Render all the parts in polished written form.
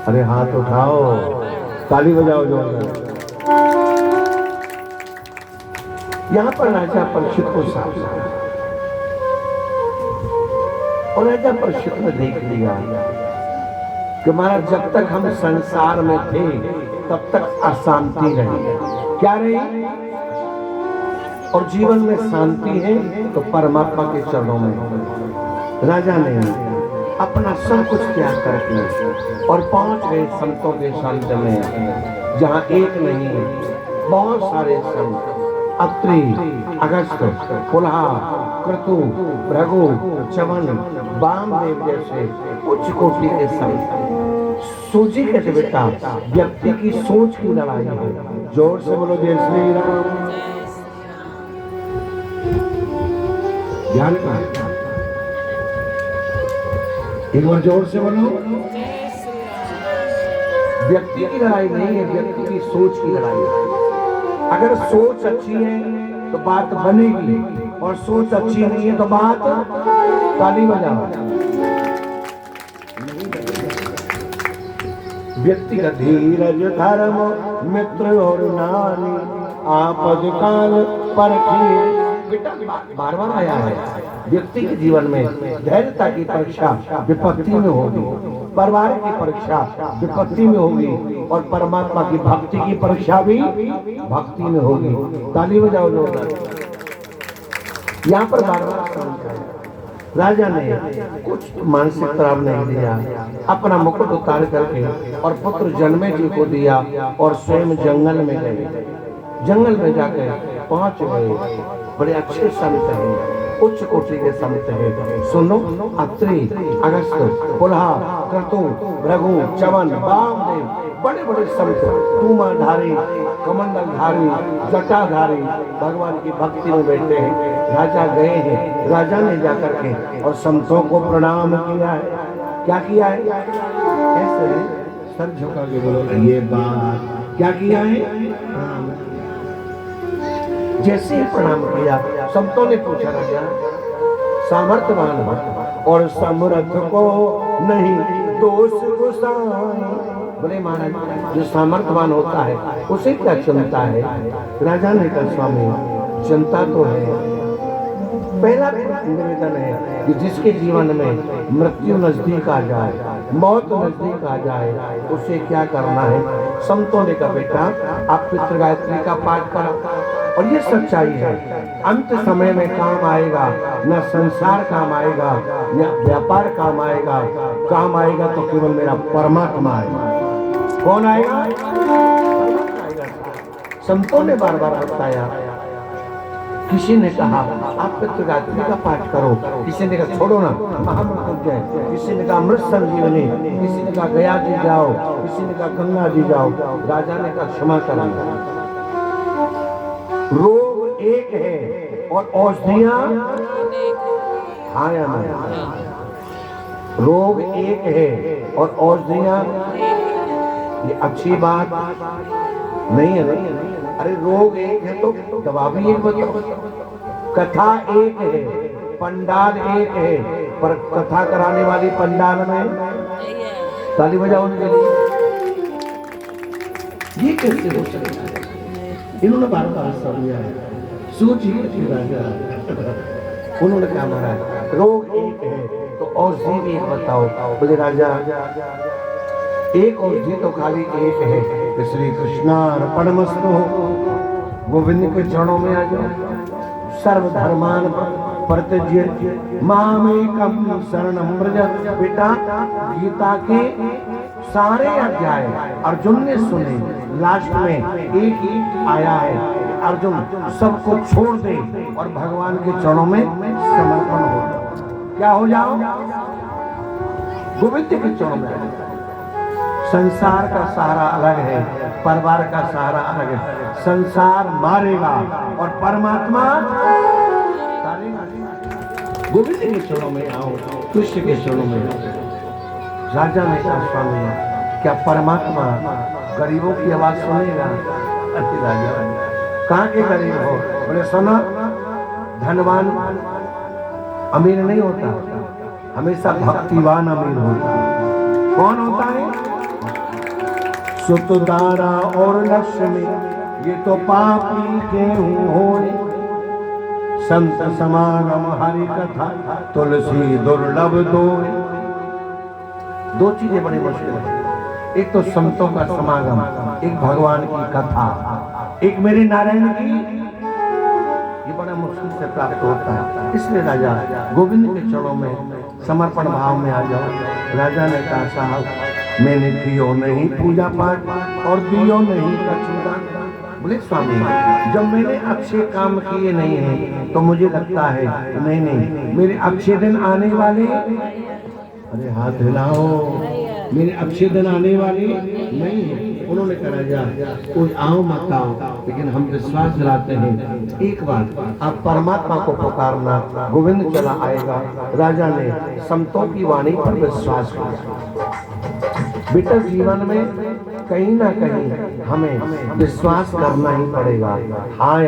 अरे हाथ उठाओ, ताली बजाओ जोरदार। यहाँ पर राजा परीक्षित को साफ और राजा परीक्षित ने देख लिया कि महाराज जब तक हम संसार में थे तब तक अशांति रही। क्या रही? और जीवन में शांति है तो परमात्मा के चरणों में। राजा ने अपना सब कुछ त्याग करके और पहुंच गए संतों के संत में, जहां एक नहीं बहुत सारे संत, अत्रि, अगस्त, पुलहा, क्रतु, भृगु, च्यवन, वामदेव जैसे उच्च कोटि के संत। सूजी कहते बेटा व्यक्ति की सोच की लड़ाई है। जोर से बोलो जय श्री राम। ध्यान का एक बार जोर से बोलो। व्यक्ति की लड़ाई नहीं है, व्यक्ति की सोच की लड़ाई है। अगर सोच अच्छी है तो बात बनेगी और सोच अच्छी नहीं है तो बात ताली बजाओ। व्यक्तिगत धीरज धर्म मित्र और नारी आपद काल परखी। बार बार आया है व्यक्ति के जीवन में धैर्यता की परीक्षा विपत्ति में होगी, परिवार की परीक्षा विपत्ति में होगी और परमात्मा की भक्ति की परीक्षा भी भक्ति में होगी। ताली बजाओ जोरदार। यहाँ पर बार बार राजा ने कुछ मानसिक तनाव नहीं दिया, अपना मुकुट उतार करके और पुत्र जन्मे जी को दिया और स्वयं जंगल में गए। जंगल में जाकर पहुंच गए। बड़े अच्छे संत हैं, उच्च कोटि के संत हैं। सुनो, अत्रि, अगस्त, पुलहा, क्रतु, भृगु, च्यवन, वामदेव, बड़े बड़े संत, तूमाधारी, कमंडलधारी, जटाधारी भगवान की भक्ति में बैठे हैं। राजा गए हैं। राजा ने जाकर के और संतों को प्रणाम किया है। क्या किया है? ऐसे सर झुका के बोलो ये बात। क्या किया है? जैसे ही प्रणाम किया संतों ने पूछा, राजा सामर्थ्यवान हो और समर्थ को नहीं दोष गुसाई। बोले महाराज जो सामर्थ्यवान होता है उसे क्या चिंता है? राजा ने कहा स्वामी चिंता तो है। पहला निवेदन है कि जिसके जीवन में मृत्यु नजदीक आ जाए, मौत नजदीक आ जाए, उसे क्या करना है? संतों ने कहा बेटा आप पितृ गायत्री का पाठ करो। और ये सच्चाई है, अंत समय में काम आएगा, न संसार काम आएगा न व्यापार काम आएगा। काम आएगा तो केवल मेरा परमात्मा आएगा। कौन आएगा? संतों ने बार बार बताया। किसी ने कहा आप पितृ गायत्री का पाठ करो, किसी ने कहा छोड़ो ना महामृत्युंजय, किसी ने कहा अमृत संजीवनी, किसी ने कहा गया जी जाओ, किसी ने कहा गंगा जी जाओ। राजा ने कहा क्षमा करें, रोग एक है और औषधियां हाँ या नहीं? रोग एक है और औषधियां, ये अच्छी बात नहीं है। नहीं, अरे रोग एक है तो दवा भी एक बताओ। कथा एक है, पंडाल एक है, पर कथा कराने वाली पंडाल में ताली बजाओ उनके लिए। ये कैसे हो सकता है? इन्होंने बार बार समझा है। सोचिए राजा, उन्होंने क्या मारा है? रोग एक है तो औषधि भी एक बताओ। बोले राजा एक औषधि तो खाली एक है, श्री कृष्णार्पणमस्तु। गोविंद के चरणों में आ जाओ। सर्वधर्मान परित्यज्य मामेकं शरणं व्रज। बेटा गीता के सारे अध्याय अर्जुन ने सुने, लास्ट में एक ही आया है अर्जुन सबको छोड़ दे और भगवान के चरणों में समर्पण हो। क्या हो जाओ? गोविंद के चरणों में। संसार का सहारा अलग है, परिवार का सहारा अलग है। संसार मारेगा और परमात्मा गोविंद के चरणों में आओ, कृष्ण के चरणों में आओ। राजा ने कहा स्वामी क्या परमात्मा गरीबों की आवाज सुनेगा? अति राजा कहाँ के गरीब हो? बोले सुना, धनवान अमीर नहीं होता, हमेशा भक्तिवान अमीर होता है। कौन होता है? सुतदारा और लक्ष्मी ये तो पापी के होए। संत समागम हरि कथा तुलसी दुर्लभ दोए। दो चीजें बड़ी मुश्किल है, एक तो संतों का समागम, एक भगवान की कथा, एक मेरे नारायण की, ये बड़ा मुश्किल से प्राप्त होता है। इसलिए राजा गोविंद के चरणों में समर्पण भाव में आ जाओ। राजा ने कहा साहब मैंने कियो नहीं पूजा पाठ और दियो नहीं कछुदान। बोले स्वामी जब मैंने अच्छे काम किए नहीं है तो मुझे लगता है नहीं मेरे अच्छे दिन आने वाले, अरे हाथ हिलाओ, मेरे अच्छे दिन आने वाले नहीं है। उन्होंने कहा राजा कोई आओ मत आओ, लेकिन हम विश्वास दिलाते हैं एक बार आप परमात्मा को पुकारना, गोविंद चला आएगा। राजा ने संतों की वाणी पर विश्वास किया। बेटा जीवन में कहीं ना कहीं हमें विश्वास करना ही पड़ेगा। हाँ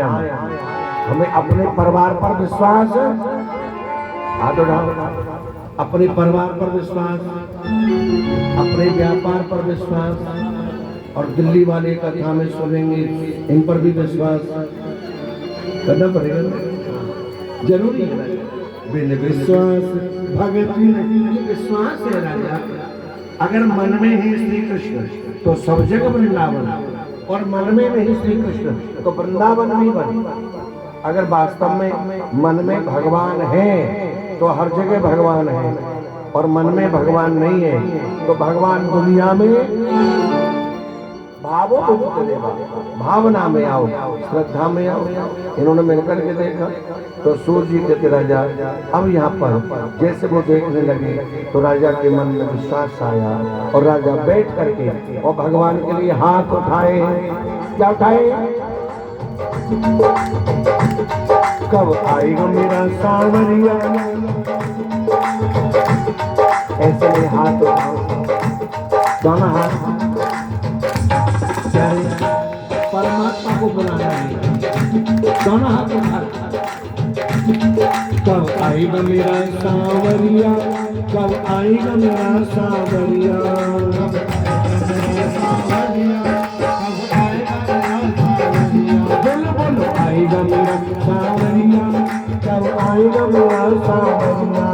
हमें अपने परिवार पर विश्वास, हाथ उठाओ, अपने परिवार पर विश्वास, अपने व्यापार पर विश्वास, और दिल्ली वाले कथा में सुनेंगे इन पर भी विश्वास करना पड़ेगा, जरूरी है। बिन विश्वास भगति नहीं, विश्वास है राजा। अगर मन में है श्री कृष्ण तो सब जगह वृंदावन, और मन में नहीं श्री कृष्ण तो वृंदावन भी बन। अगर वास्तव में मन में भगवान है तो हर जगह भगवान है, और मन में भगवान नहीं है तो भगवान दुनिया में भावों को चलेगा। भावना में आओ, श्रद्धा में आओ। इन्होंने मिलकर के देखा तो सूर्य जी कहते राजा अब यहाँ पर जैसे वो देखने लगे तो राजा के मन में विश्वास आया, और राजा बैठ करके और भगवान के लिए हाथ उठाए। क्या उठाए? कब आएगा मेरा सांवरिया, ऐसे में हाथ उठाओ, दोनों हाथ परमात्मा को बुलाना है, दोनों हाथ उठा। कब आएगा मेरा सांवरिया, कब आएगा मेरा सांवरिया, बोलो बोलो आएगा मेरा सांवरिया, कब आएगा मेरा सांवरिया,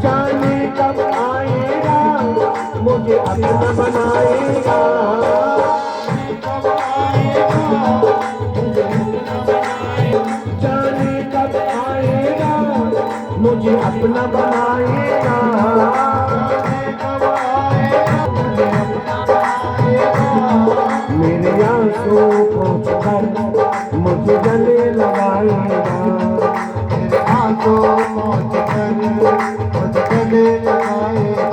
जाने कब आएगा मुझे अपना बनाएगा, जाने कब आएगा मुझे अपना बनाएगा, मेरे आंसू पोंछ कर मुझे गले लगाएगा, आंसू पोंछ कर मुझे गले लगाएगा,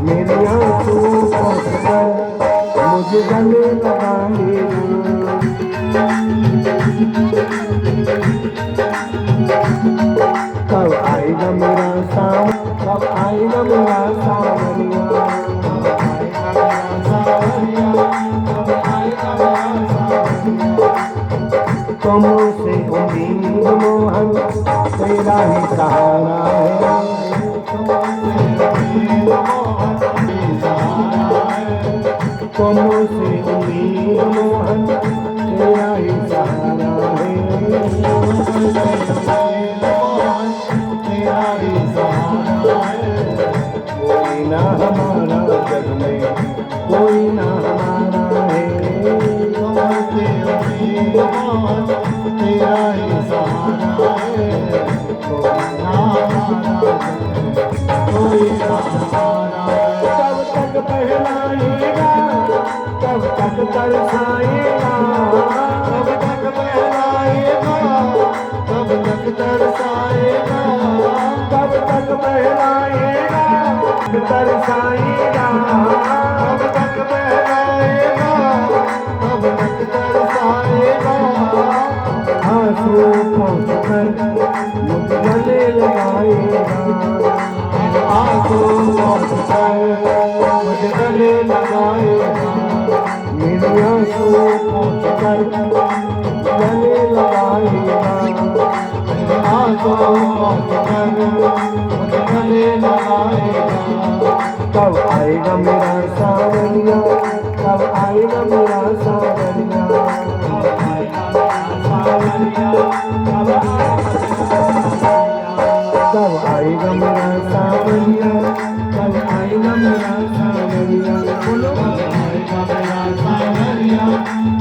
मेरे आंसू पोंछ कर मुझे गले लगाएगा। कब आएगा मेरा सावन, कब आएगा मेरा सांवरिया, तुमों से उम्मीद मोहन तेरा ही सहारा है, तुमों से उम्मीद मोहन तेरा ही सहारा है, तेरा ही सहारा है, कोई ना हमारा जग में, कोई ना हमारा है, तेरा ही सहारा है, कोई ना हमारा है। कब तक बहलाएगा, कब तक तरसाएगा, कब तक बहलाएगा, कब तक तरसाएगा, कब तक बहलाएगा, तरसाएगा, कब तक बहलाएगा, कब तक तरसाएगा, आंसू पोंछ कर मुझे गले लगाएगा, आंसू पोंछ कर मुझे गले लगाएगा, मेरे आंसू पोंछ कर गले लगाएगा, आंसू पोंछ कर मुझे गले कब आएगा मेरा सावरिया, कब आएगा मेरा सावरिया, कब आएगा मेरा सावरिया, कब आएगा मेरा सावरिया, बोलो कब आएगा मेरा सावरिया,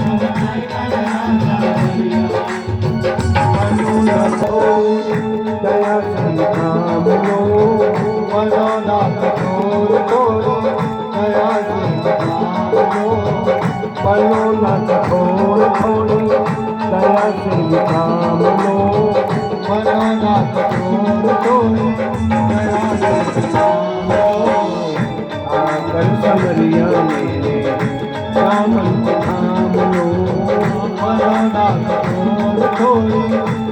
कब आएगा मेरा सावरिया। दया से काम लो, मनोना कठोर तोड़ो, दया से काम लो, मनोना कठोर तोड़ो, दया से काम लो, मनोना कठोर तोड़ो, दया से काम लो। आकर समरिया मेरे दामन को थाम लो, मनोना कठोर तोड़ो,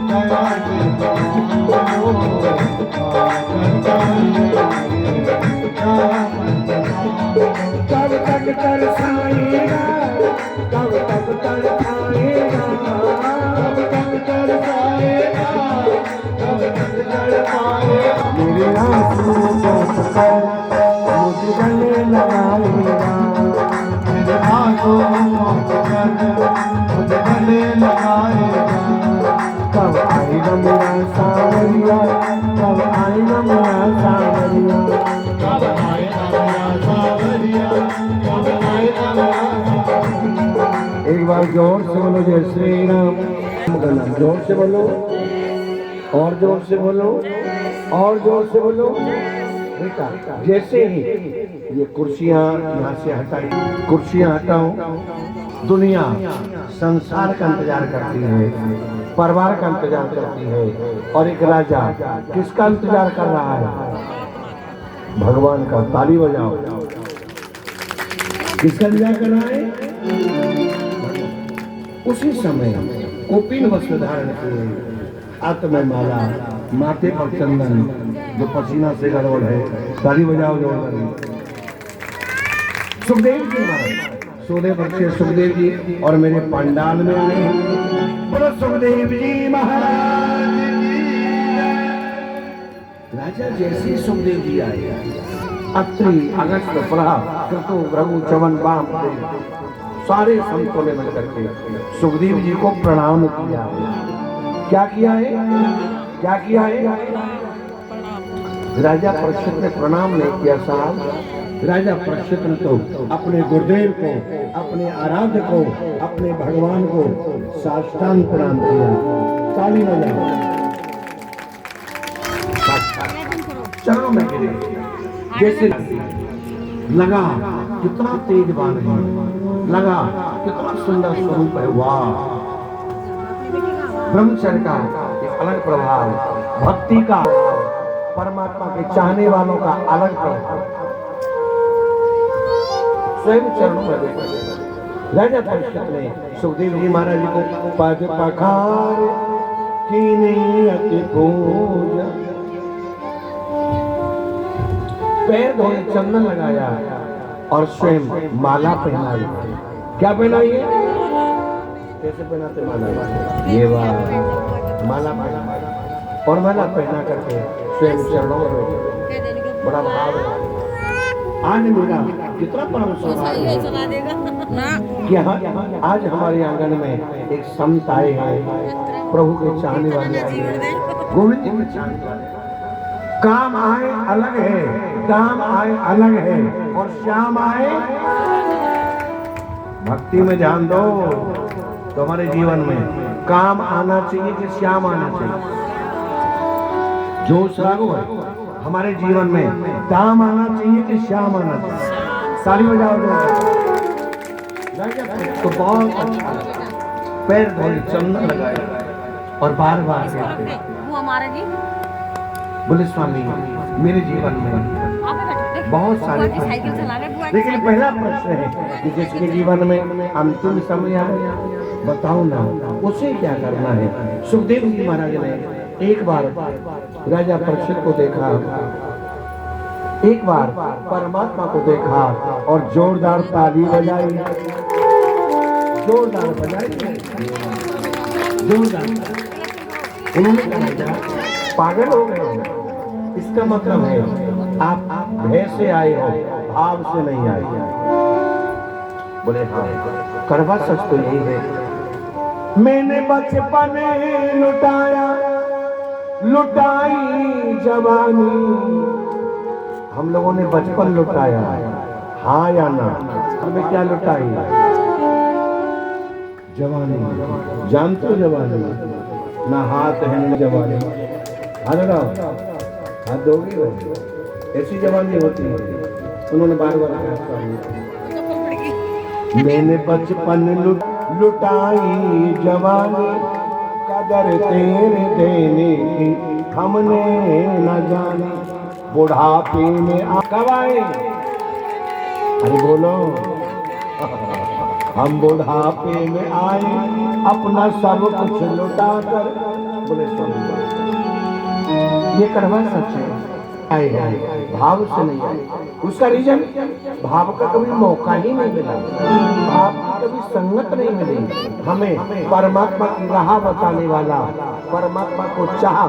दया से कब तक तरसाएगा, कब तक तरसाएगा, कब तक तरसाएगा, कब तक तरसाएगा। मेरे आंसुओं को पकड़ मुझे गले लगाएगा, मेरे आंसुओं को पकड़ मुझे गले लगाएगा। कब आएगा मेरा सावरिया, कब आएगा मेरा सावरिया, कब आएगा मेरा सावरिया, कब आएगा मेरा सावरिया। एक बार जोर से बोलो जय श्री राम, जोर से बोलो, और जोर से बोलो, और जोर से बोलो। बेटा जैसे ही ये कुर्सियां यहाँ से हटाई, कुर्सियां हटाओ, दुनिया संसार का इंतजार करती है, परिवार का इंतजार करती है, और एक राजा किसका इंतजार कर रहा है? भगवान का। ताली बजाओ। किसका इंतजार कर रहा है? उसी समय कोपिन वस्त्र धारण किए, हाथ में माला, माथे पर चंदन, जो पसीना से गड़बड़ है। ताली बजाओ जो। सुखदेव जी महाराज, 16 वर्षीय सुखदेव जी और मेरे पंडाल में आए। बोलो सुखदेव जी महाराज। राजा जैसे सुखदेव जी आए, अत्रि, अगस्त्य, प्रहा, क्रतु, भृगु, च्यवन, वाम, सारे संतों ने मिलकर के सुखदेव जी को प्रणाम किया। क्या किया है? क्या किया है? राजा परीक्षित ने प्रणाम नहीं किया साहब। राजा परीक्षित ने तो अपने गुरुदेव को, अपने आराध्य को, अपने भगवान को साष्टांग प्रणाम किया। ताली बजाओ। चलो मैं गिरे। जैसे लगा कितना तेज बाण है, लगा कितना सुंदर स्वरूप है। वाह! ब्रह्मचर्य का एक अलग प्रभाव, भक्ति का, परमात्मा के चाहने वालों का अलग प्रभाव स्वयं चरणों में देखा। राजा परीक्षित ने सुखदेव जी महाराज जी को पद पखार कीने अति पूजा, पैर धोए, चंदन लगाया और स्वयं माला पहनाई। क्या पहनाई है? कैसे पहनाते माला? ये बात माला पहना, और माला पहना करके स्वयं चरणों में बैठे। बड़ा भाव है। आज मेरा कितना परम सौभाग्य है कि आज हमारे आंगन में एक संत आए हैं, प्रभु के चाहने वाले आए हैं, गोविंद जी के चाहने वाले। काम आए अलग है, दाम आए अलग है, और श्याम आए। भक्ति में ध्यान दो। तुम्हारे जीवन में काम आना चाहिए कि श्याम आना चाहिए? जोश लागू है हमारे जीवन में। दाम आना चाहिए कि श्याम आना चाहिए? ताली बजाओ। तो बहुत अच्छा। पैर धोए, चंदन लगाए और बार बार कहते बोले स्वामी मेरे जीवन में बहुत सारे, लेकिन पहला प्रश्न है कि जिसके जीवन में अंतिम समय आए, बताओ ना उसे क्या करना है? सुखदेव जी महाराज ने एक बार राजा परीक्षित को देखा, एक बार परमात्मा को देखा और जोरदार ताली बजाई, जोरदार बजाई, जोरदार। उन्होंने कहा पागल हो गए, इसका मतलब है आप भय से आए हो, भाव से नहीं आए। बोले हाँ, कड़वा सच तो यही है। मैंने बचपन लुटाया, लुटाई जवानी। हम लोगों ने बचपन लुटाया, हाँ या ना? हमें क्या लुटाई? जवानी। जानते हो जवानी? ना हाथ है ना जवानी। हाथ दोगी हो, ऐसी जवानी होती है। उन्होंने बार बार कहा, मैंने बचपन लुटाई जवानी, कदर तेरे देने की हमने न जानी। बुढ़ापे में कब आए? अरे बोलो, हम बुढ़ापे में आए, अपना सब कुछ लुटा कर। बोले ये कड़वा सच है। आए भाव से नहीं आए। उसका रीजन, भाव का कभी मौका ही नहीं मिला, भाव की कभी संगत नहीं मिली। हमें परमात्मा की राह बताने वाला, परमात्मा को चाह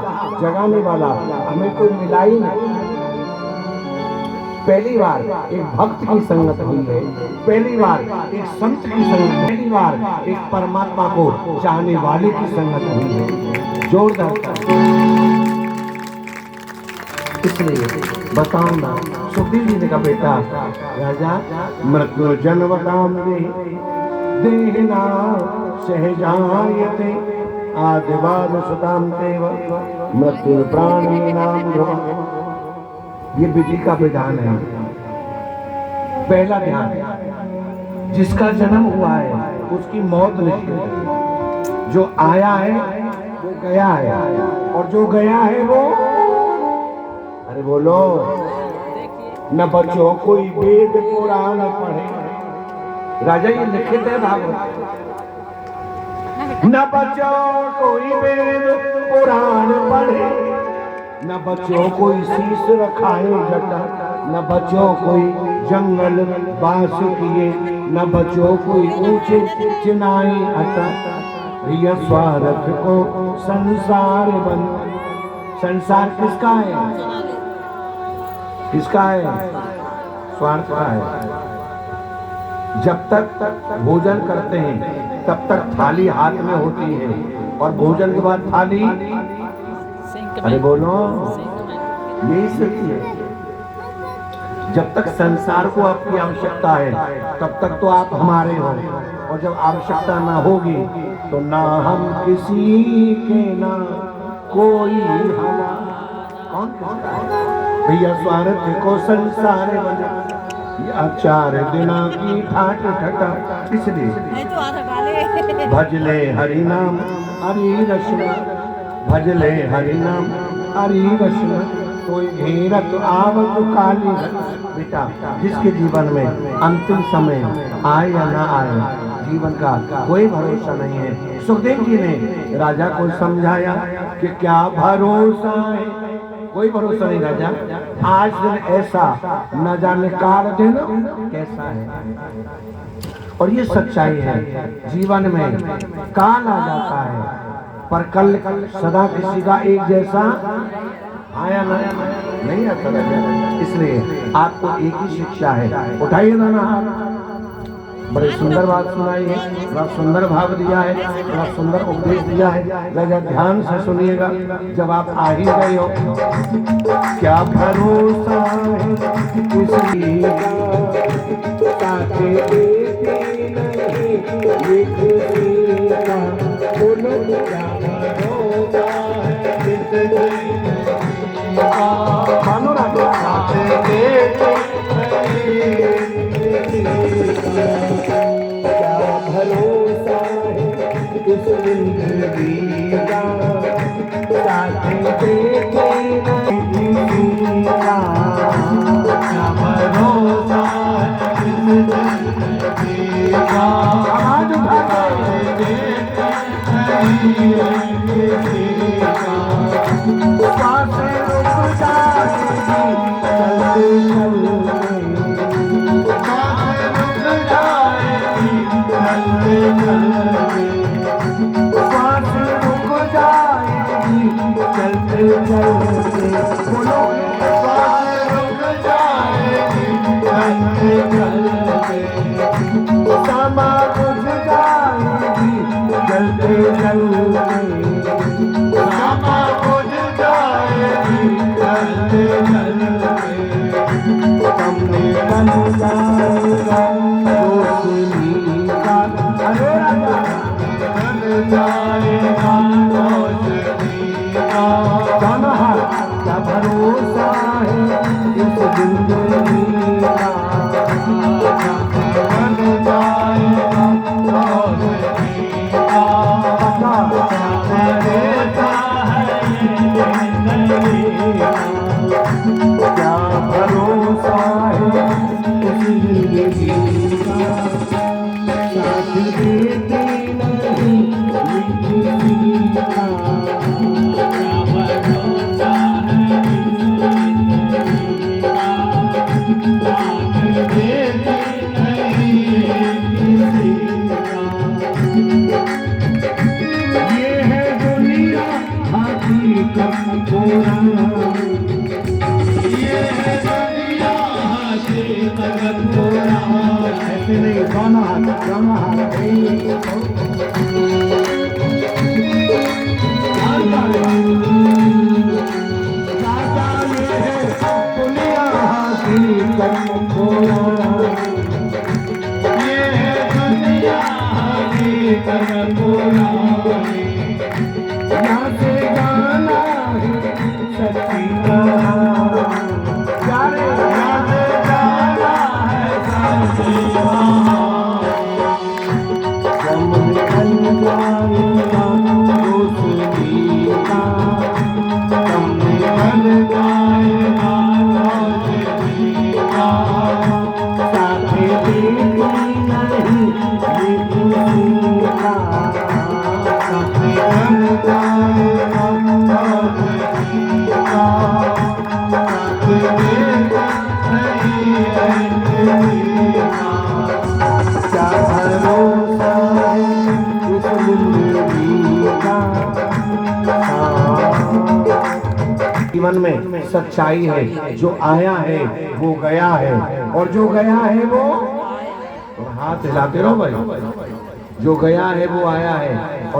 जगाने वाला हमें कोई मिला ही नहीं। पहली बार एक भक्त की संगत हुई है, पहली बार एक संत की संगत, पहली बार एक परमात्मा को चाहने वाले की संगत हुई है। जोरदार। इसलिए बताओ ना, सुखदेव जी ने कहा, बेटा राजा, मृत्यु जन्म काम दे देना सहजायते, आदिवाद सुताम देव मृत्यु प्राणी नाम ध्रुव। ये विधि का विधान है। पहला ध्यान, जिसका जन्म हुआ है उसकी मौत निश्चित है। जो आया है वो गया है, और जो गया है वो, अरे बोलो, न बच्चों कोई वेद पुराण पढ़े। राजा ये लिखित है भागवत, न बच्चों कोई वेद पुराण पढ़े, न बच्चों कोई शीश रखाए जटा, न बच्चों कोई जंगल बास किए, न बच्चों कोई ऊंचे चिनाई अटा। प्रिय स्वार्थ को संसार बन। संसार किसका है? किसका है? स्वार्थ का है। जब तक भोजन करते हैं तब तक थाली हाथ में होती है, और भोजन के बाद थाली, अरे बोलो, यही सत्य है। जब तक संसार को आपकी आवश्यकता है तब तक तो आप हमारे हो, और जब आवश्यकता ना होगी तो ना हम किसी के, ना कोई हमारा। कौन भैया? स्वार्थ को संसार बना, चार दिना की ठाट ठटा। इसलिए भजले हरि नाम हरि रचना, भजले हरि नाम हरि रचना, कोई घेरत आवत काली। बेटा, जिसके जीवन में अंतिम समय आए या ना आए, जीवन का कोई भरोसा नहीं है। सुखदेव जी ने राजा को समझाया कि क्या भरोसा है, कोई भरोसा नहीं राजा। आज दिन ऐसा, न जाने काल दिन कैसा है। और ये सच्चाई है, जीवन में काल आ जाता है, पर कल सदा किसी का एक जैसा आया नहीं आता राजा। इसलिए आपको एक ही शिक्षा है, उठाइए ना। बड़े सुंदर बात सुनाई है, बड़ा सुंदर भाव दिया है, बड़ा सुंदर उपदेश दिया है। राजा ध्यान से सुनिएगा। जब आप आ ही गए हो, क्या भरोसा है किसी का, ये किसी का, बोलो क्या भरोसा है किसी का। मानो राजा, क्या भरोसा है इस जिंदगी का, साथ देखे नहीं का। क्या भरोसा है इस जिंदगी का, आज उठा के ये है दुनिया हकीकत पूरा। ऐसे नहीं, दोनों हाथ, दोनों हाथ। राजा ये है दुनिया हकीकत पूरा। ये है दुनिया हकीकत पूरा। यहाँ से जाना है सच्ची कहानी। यारे यहाँ से जाना है सच्ची कहानी। जब निकल जाएगा दोस्ती का, जब निकल जाएगा दोस्ती का, साथे देखी नहीं ये किसी का। जीवन में सच्चाई है, जो आया है वो गया है, और जो गया है वो, हाथ हिलाते रहो भाई, जो गया है वो आया है।